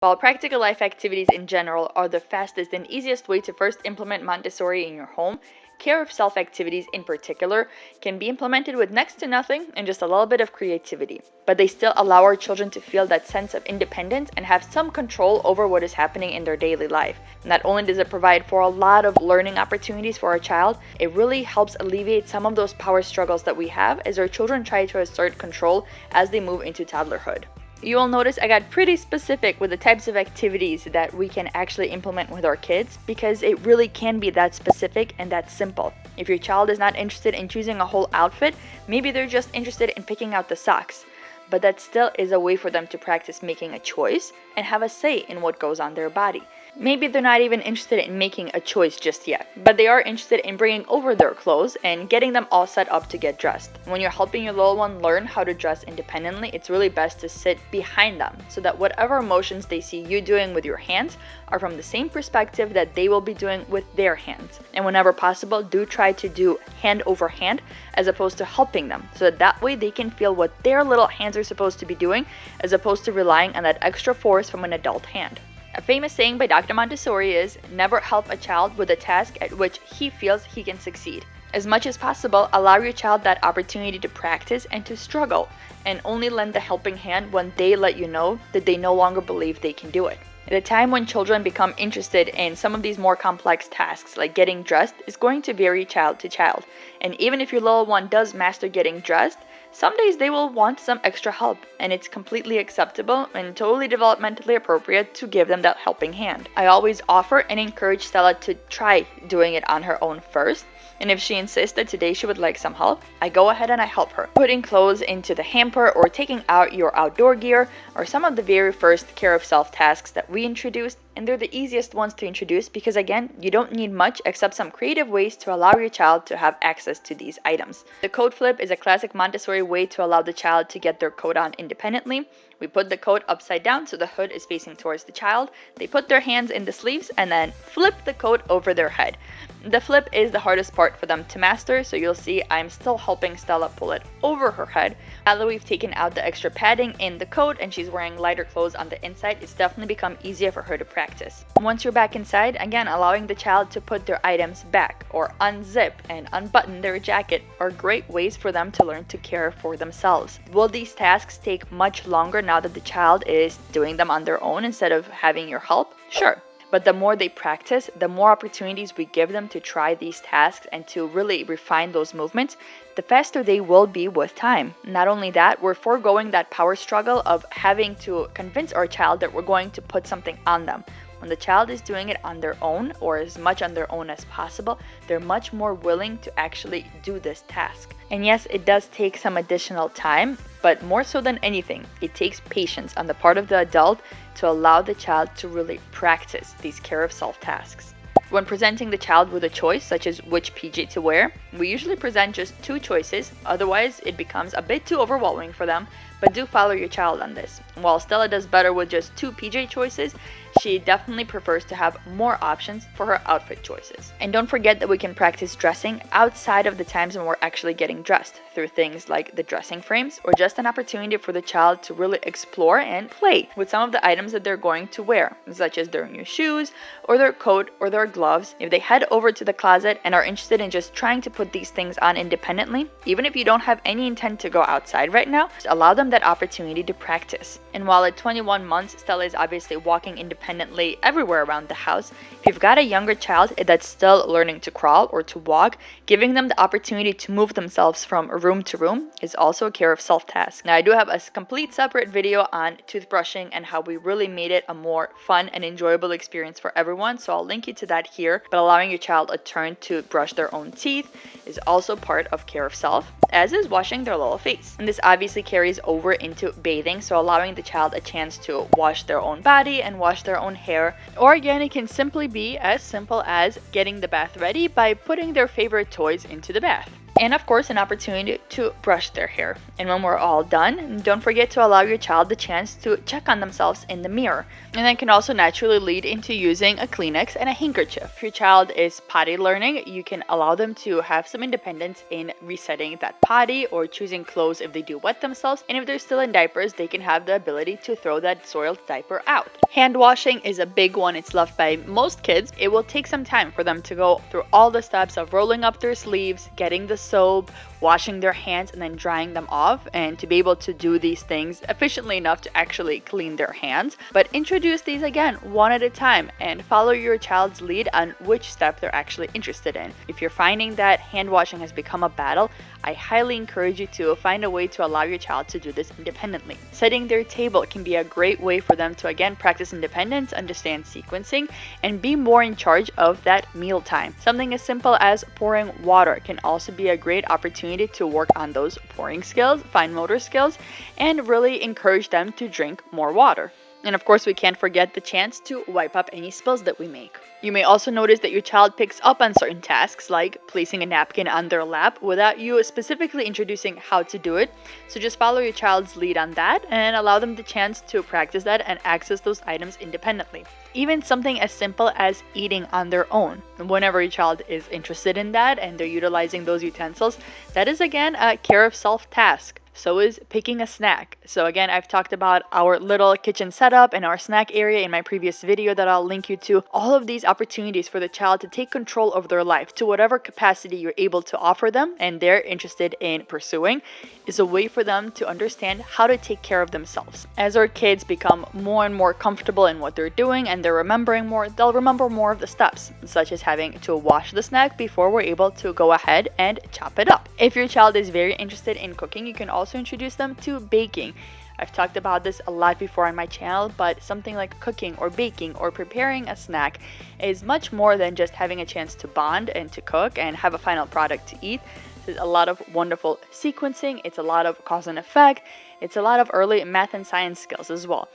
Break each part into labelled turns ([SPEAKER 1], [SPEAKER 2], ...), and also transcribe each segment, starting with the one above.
[SPEAKER 1] While practical life activities in general are the fastest and easiest way to first implement Montessori in your home, care of self activities in particular can be implemented with next to nothing and just a little bit of creativity. But they still allow our children to feel that sense of independence and have some control over what is happening in their daily life. Not only does it provide for a lot of learning opportunities for our child, it really helps alleviate some of those power struggles that we have as our children try to assert control as they move into toddlerhood. You will notice I got pretty specific with the types of activities that we can actually implement with our kids because it really can be that specific and that simple. If your child is not interested in choosing a whole outfit, maybe they're just interested in picking out the socks. But that still is a way for them to practice making a choice and have a say in what goes on their body. Maybe they're not even interested in making a choice just yet, but they are interested in bringing over their clothes and getting them all set up to get dressed. When you're helping your little one learn how to dress independently, it's really best to sit behind them so that whatever motions they see you doing with your hands are from the same perspective that they will be doing with their hands. And whenever possible, do try to do hand over hand as opposed to helping them, so that way they can feel what their little hands are supposed to be doing as opposed to relying on that extra force from an adult hand. A famous saying by Dr. Montessori is, never help a child with a task at which he feels he can succeed. As much as possible, allow your child that opportunity to practice and to struggle, and only lend the helping hand when they let you know that they no longer believe they can do it. The time when children become interested in some of these more complex tasks, like getting dressed, is going to vary child to child. And even if your little one does master getting dressed, some days they will want some extra help, and it's completely acceptable and totally developmentally appropriate to give them that helping hand. I always offer and encourage Stella to try doing it on her own first, and if she insists that today she would like some help, I go ahead and I help her. Putting clothes into the hamper or taking out your outdoor gear are some of the very first care of self tasks that we introduced, and they're the easiest ones to introduce because again, you don't need much except some creative ways to allow your child to have access to these items. The coat flip is a classic Montessori way to allow the child to get their coat on independently. We put the coat upside down so the hood is facing towards the child. They put their hands in the sleeves and then flip the coat over their head. The flip is the hardest part for them to master, so you'll see I'm still helping Stella pull it over her head. Now that we've taken out the extra padding in the coat and she's wearing lighter clothes on the inside, it's definitely become easier for her to practice. Once you're back inside, again, allowing the child to put their items back or unzip and unbutton their jacket are great ways for them to learn to care for themselves. Will these tasks take much longer now that the child is doing them on their own instead of having your help? Sure. But the more they practice, the more opportunities we give them to try these tasks and to really refine those movements, the faster they will be with time. Not only that, we're foregoing that power struggle of having to convince our child that we're going to put something on them. When the child is doing it on their own, or as much on their own as possible, they're much more willing to actually do this task. And yes, it does take some additional time, but more so than anything, it takes patience on the part of the adult to allow the child to really practice these care of self tasks. When presenting the child with a choice, such as which PJ to wear, we usually present just 2 choices, otherwise it becomes a bit too overwhelming for them, but do follow your child on this. While Stella does better with just 2 PJ choices, she definitely prefers to have more options for her outfit choices. And don't forget that we can practice dressing outside of the times when we're actually getting dressed through things like the dressing frames or just an opportunity for the child to really explore and play with some of the items that they're going to wear, such as their new shoes or their coat or their gloves. If they head over to the closet and are interested in just trying to put these things on independently, even if you don't have any intent to go outside right now, just allow them that opportunity to practice. And while at 21 months, Stella is obviously walking independently everywhere around the house, if you've got a younger child that's still learning to crawl or to walk, giving them the opportunity to move themselves from room to room is also a care of self task. Now, I do have a complete separate video on toothbrushing and how we really made it a more fun and enjoyable experience for everyone, so I'll link you to that here. But allowing your child a turn to brush their own teeth is also part of care of self, as is washing their little face. And this obviously carries over into bathing, so allowing the child a chance to wash their own body and wash their own hair. Or again, it can simply be as simple as getting the bath ready by putting their favorite toys into the bath. And of course, an opportunity to brush their hair. And when we're all done, don't forget to allow your child the chance to check on themselves in the mirror. And that can also naturally lead into using a Kleenex and a handkerchief. If your child is potty learning, you can allow them to have some independence in resetting that potty or choosing clothes if they do wet themselves. And if they're still in diapers, they can have the ability to throw that soiled diaper out. Hand washing is a big one. It's loved by most kids. It will take some time for them to go through all the steps of rolling up their sleeves, getting the soap, washing their hands, and then drying them off, and to be able to do these things efficiently enough to actually clean their hands. But introduce these again one at a time and follow your child's lead on which step they're actually interested in. If you're finding that hand washing has become a battle, I highly encourage you to find a way to allow your child to do this independently. Setting their table can be a great way for them to again practice independence, understand sequencing, and be more in charge of that meal time. Something as simple as pouring water can also be a great opportunity to work on those pouring skills, fine motor skills, and really encourage them to drink more water. And of course, we can't forget the chance to wipe up any spills that we make. You may also notice that your child picks up on certain tasks like placing a napkin on their lap without you specifically introducing how to do it. So just follow your child's lead on that and allow them the chance to practice that and access those items independently. Even something as simple as eating on their own. Whenever your child is interested in that and they're utilizing those utensils, that is again a care of self task. So is picking a snack. So again, I've talked about our little kitchen setup and our snack area in my previous video that I'll link you to. All of these opportunities for the child to take control of their life to whatever capacity you're able to offer them and they're interested in pursuing is a way for them to understand how to take care of themselves. As our kids become more and more comfortable in what they're doing and they're remembering more, they'll remember more of the steps, such as having to wash the snack before we're able to go ahead and chop it up. If your child is very interested in cooking, you can also introduce them to baking. I've talked about this a lot before on my channel, but something like cooking or baking or preparing a snack is much more than just having a chance to bond and to cook and have a final product to eat. There's a lot of wonderful sequencing, it's a lot of cause and effect, it's a lot of early math and science skills as well.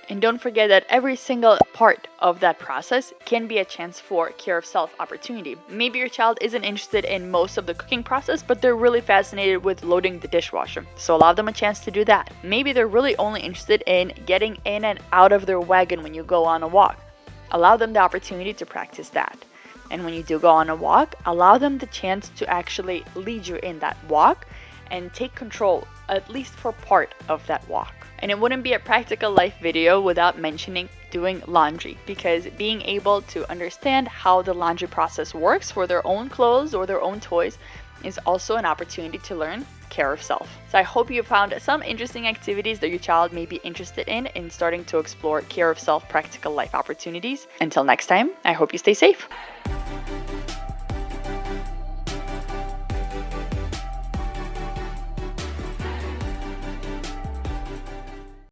[SPEAKER 1] And don't forget that every single part of that process can be a chance for care of self opportunity. Maybe your child isn't interested in most of the cooking process, but they're really fascinated with loading the dishwasher. So allow them a chance to do that. Maybe they're really only interested in getting in and out of their wagon when you go on a walk. Allow them the opportunity to practice that. And when you do go on a walk, allow them the chance to actually lead you in that walk and take control, at least for part of that walk. And it wouldn't be a practical life video without mentioning doing laundry, because being able to understand how the laundry process works for their own clothes or their own toys is also an opportunity to learn care of self. So I hope you found some interesting activities that your child may be interested in starting to explore care of self practical life opportunities. Until next time, I hope you stay safe.